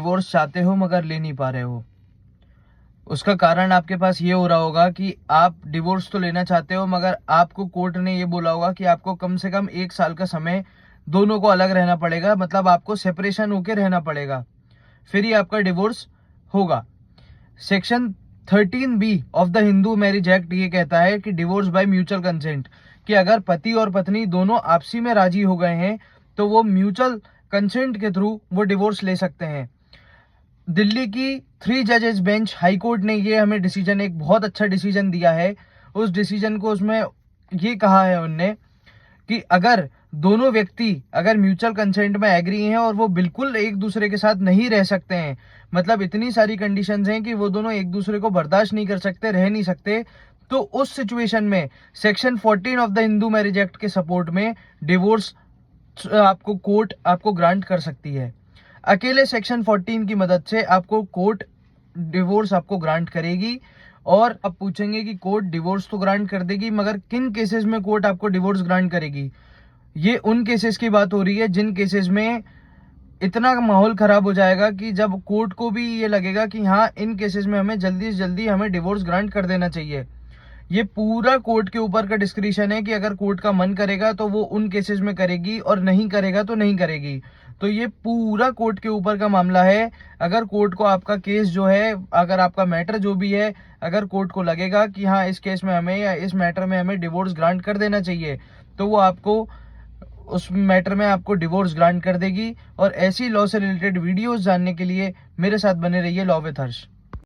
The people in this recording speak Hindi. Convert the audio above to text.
डिवोर्स चाहते हो मगर ले नहीं पा रहे हो। उसका कारण आपके पास ये हो रहा होगा कि आप डिवोर्स तो लेना चाहते हो, मगर आपको कोर्ट ने ये बोला होगा कि आपको कम से कम 1 साल का समय दोनों को अलग रहना पड़ेगा, मतलब आपको सेपरेशन होकर रहना पड़ेगा, फिर ही आपका डिवोर्स होगा। Section 13B of the Hindu marriage act ये कहता है कि डिवोर्स बाय म्यूचुअल कंसेंट, कि अगर पति और पत्नी दोनों आपसी में राजी हो गए हैं तो वो म्यूचुअल कंसेंट के थ्रू वो डिवोर्स ले सकते हैं। दिल्ली की 3 जजेस बेंच हाई कोर्ट ने ये हमें डिसीजन, एक बहुत अच्छा डिसीजन दिया है। उस डिसीजन को उसमें ये कहा है उनने कि अगर दोनों व्यक्ति अगर म्यूचुअल कंसेंट में एग्री हैं और वो बिल्कुल एक दूसरे के साथ नहीं रह सकते हैं, मतलब इतनी सारी कंडीशंस हैं कि वो दोनों एक दूसरे को बर्दाश्त नहीं कर सकते, रह नहीं सकते, तो उस सिचुएशन में section 14 of the Hindu marriage act के सपोर्ट में डिवोर्स आपको कोर्ट आपको ग्रांट कर सकती है। अकेले सेक्शन 14 की मदद से आपको कोर्ट डिवोर्स आपको ग्रांट करेगी। और आप पूछेंगे कि कोर्ट डिवोर्स तो ग्रांट कर देगी, मगर किन केसेस में कोर्ट आपको डिवोर्स ग्रांट करेगी? ये उन केसेस की बात हो रही है जिन केसेस में इतना माहौल खराब हो जाएगा कि जब कोर्ट को भी ये लगेगा कि हाँ, इन केसेस में हमें जल्दी से जल्दी हमें डिवोर्स ग्रांट कर देना चाहिए। ये पूरा कोर्ट के ऊपर का डिस्क्रिशन है कि अगर कोर्ट का मन करेगा तो वो उन केसेस में करेगी और नहीं करेगा तो नहीं करेगी। तो ये पूरा कोर्ट के ऊपर का मामला है। अगर कोर्ट को आपका केस जो है, अगर आपका मैटर जो भी है, अगर कोर्ट को लगेगा कि हाँ, इस केस में हमें या इस मैटर में हमें डिवोर्स ग्रांट कर देना चाहिए, तो वो आपको उस मैटर में आपको डिवोर्स ग्रांट कर देगी। और ऐसी लॉ से रिलेटेड वीडियोस जानने के लिए मेरे साथ बने रहिए लॉ विद हर्ष।